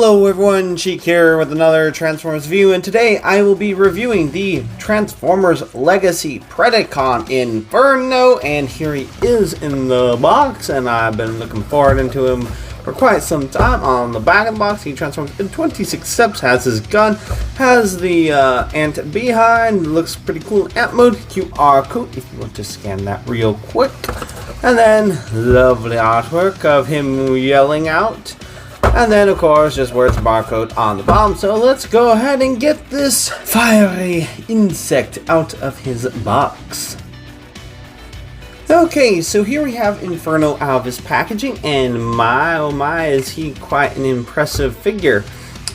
Hello everyone, Sheek here with another Transformers review, and today I will be reviewing the Transformers Legacy Predacon Inferno, and here he is in the box, and I've been looking forward to him for quite some time. On the back of the box, he transforms in 26 steps, has his gun, has the ant behind, looks pretty cool. Ant mode, QR code if you want to scan that real quick, and then lovely artwork of him yelling out. And then, of course, just words barcode on the bottom. So let's go ahead and get this fiery insect out of his box. Okay, so here we have Inferno out of his packaging, and my oh my, is he quite an impressive figure.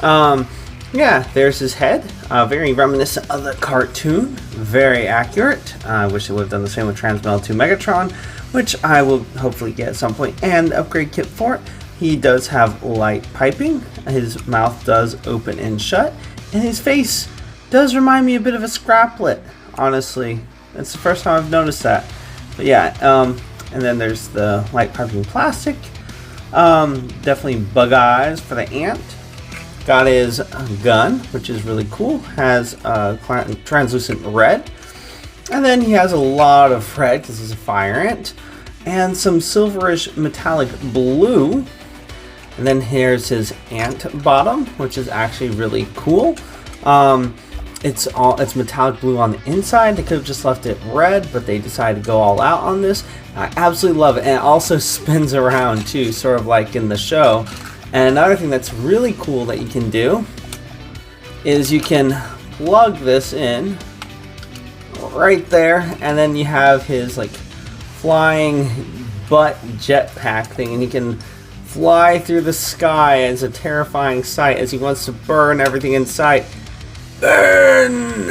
Yeah, there's his head, very reminiscent of the cartoon, very accurate. I wish they would have done the same with Transmetal 2 Megatron, which I will hopefully get at some point, and upgrade kit for it. He does have light piping, his mouth does open and shut, and his face does remind me a bit of a Scraplet, honestly. That's the first time I've noticed that. But yeah, and then there's the light piping plastic. Definitely bug eyes for the ant. Got his gun, which is really cool, has translucent red. And then he has a lot of red because he's a fire ant. And some silverish metallic blue. And then here's his ant bottom, which is actually really cool. It's metallic blue on the inside. They could have just left it red, but they decided to go all out on this. I absolutely love it, and it also spins around too, sort of like in the show. And another thing that's really cool that you can do is you can plug this in right there, and then you have his like flying butt jetpack thing, and you can fly through the sky as a terrifying sight as he wants to burn everything in sight. Burn!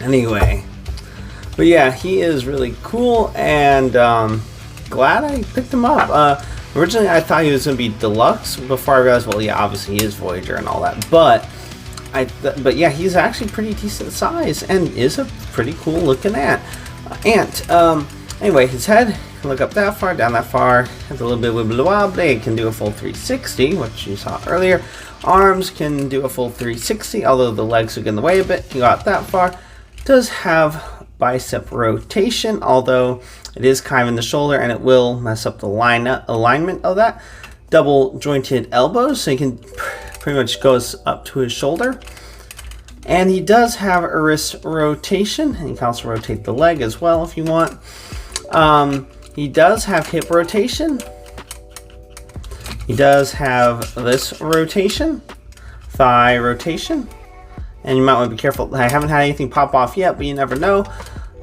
Anyway, but yeah, he is really cool, and glad I picked him up. Originally I thought he was going to be deluxe before I realized, well, yeah, obviously he is Voyager and all that, but yeah, he's actually pretty decent size and is a pretty cool looking ant. Anyway, his head, look up that far, down that far, has a little bit wibbly wobbly. It can do a full 360, which you saw earlier. Arms can do a full 360, although the legs will get in the way a bit. You got that far. Does have bicep rotation, although it is kind of in the shoulder and it will mess up the alignment of that. Double jointed elbows, so he can pretty much goes up to his shoulder. And he does have a wrist rotation, and you can also rotate the leg as well if you want. He does have hip rotation. He does have this rotation, thigh rotation, and you might want to be careful. I haven't had anything pop off yet, but you never know.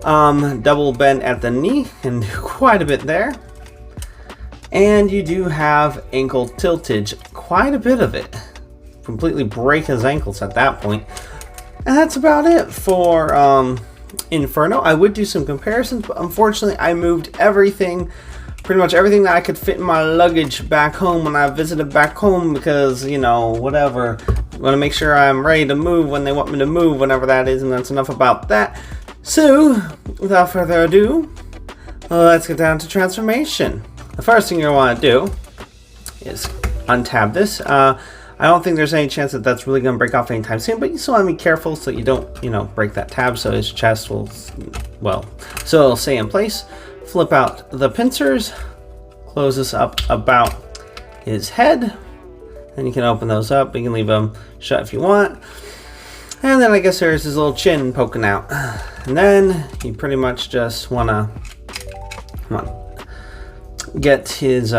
Double bend at the knee, and quite a bit there. And you do have ankle tiltage, quite a bit of it. Completely break his ankles at that point. And that's about it for Inferno. I would do some comparisons, but unfortunately I moved everything, pretty much everything that I could fit in my luggage back home when I visited back home, because, you know, whatever. I want to make sure I'm ready to move when they want me to move, whenever that is, and that's enough about that. So, without further ado, let's get down to transformation. The first thing you're going to want to do is untab this. I don't think there's any chance that that's really going to break off anytime soon, but you still want to be careful so you don't, you know, break that tab, so his chest will, well, so it'll stay in place. Flip out the pincers, close this up about his head, and you can open those up. You can leave them shut if you want. And then I guess there's his little chin poking out. And then you pretty much just want to get his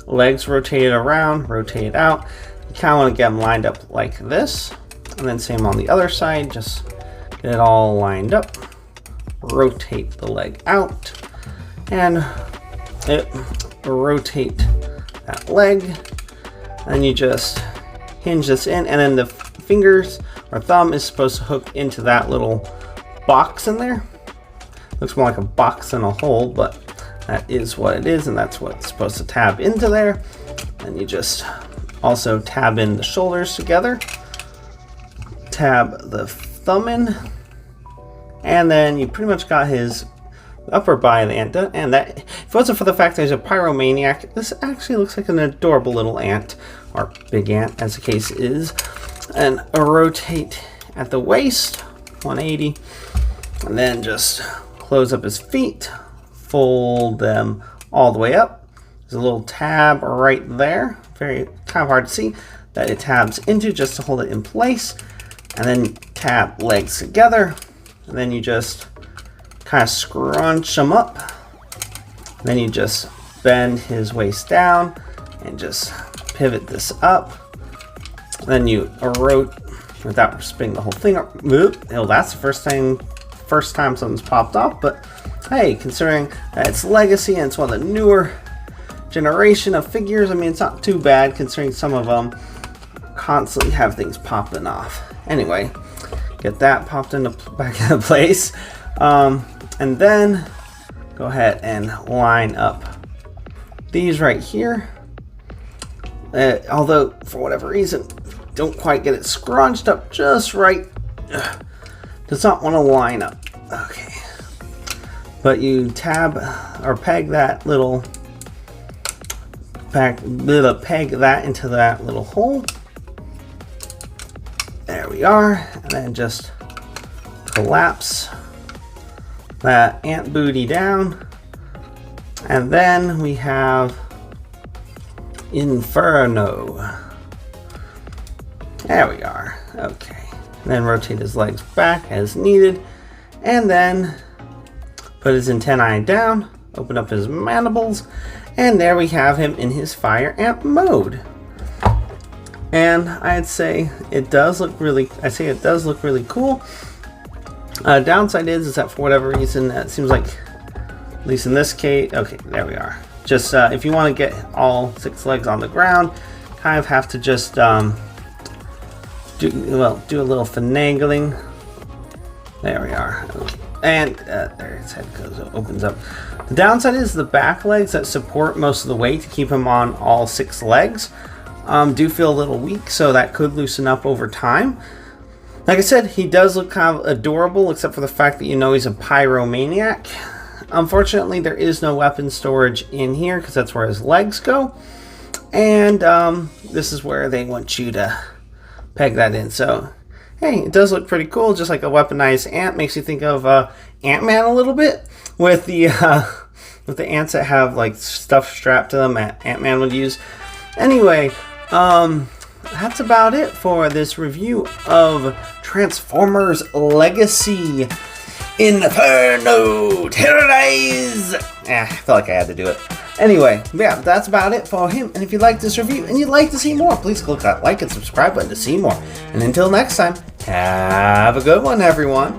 legs rotated around, rotate out. You kind of want to get them lined up like this, and then same on the other side. Just get it all lined up, rotate the leg out, and rotate that leg, and you just hinge this in, and then the fingers or thumb is supposed to hook into that little box in there. Looks more like a box than a hole, but that is what it is, and that's what's supposed to tab into there. And you just also tab in the shoulders together, tab the thumb in, and then you pretty much got his upper body of the ant, and that, if it wasn't for the fact that he's a pyromaniac, this actually looks like an adorable little ant, or big ant, as the case is. And rotate at the waist, 180, and then just close up his feet, fold them all the way up. There's a little tab right there, very kind of hard to see, that it tabs into just to hold it in place, and then tab legs together, and then you just kind of scrunch them up. Then you just bend his waist down and just pivot this up. Then you rotate without spinning the whole thing up. Oh, that's the first time something's popped off, but hey, considering that it's legacy and it's one of the newer generation of figures, I mean, it's not too bad considering some of them constantly have things popping off. Anyway, get that popped back into place. And then go ahead and line up these right here. Although, for whatever reason, don't quite get it scrunched up just right. Does not want to line up. Okay. But you tab or peg that little peg that into that little hole. There we are. And then just collapse that ant booty down, and then we have Inferno. There we are. Okay, and then rotate his legs back as needed, and then put his antennae down, open up his mandibles, and there we have him in his fire ant mode. And I'd say it does look really cool. Downside is that for whatever reason, it seems like, at least in this case, okay, there we are. Just if you want to get all 6 legs on the ground, kind of have to just do a little finagling. There we are. Okay. And there his head goes, opens up. The downside is the back legs that support most of the weight to keep him on all 6 legs do feel a little weak, so that could loosen up over time. Like I said, he does look kind of adorable, except for the fact that you know he's a pyromaniac. Unfortunately, there is no weapon storage in here, because that's where his legs go. And this is where they want you to peg that in. So, hey, it does look pretty cool, just like a weaponized ant. Makes you think of Ant-Man a little bit, with the ants that have like stuff strapped to them that Ant-Man would use. Anyway, that's about it for this review of Transformers Legacy Inferno Terrorize. I felt like I had to do it. Anyway, yeah, that's about it for him. And if you like this review and you'd like to see more, please click that like and subscribe button to see more. And until next time, have a good one, everyone.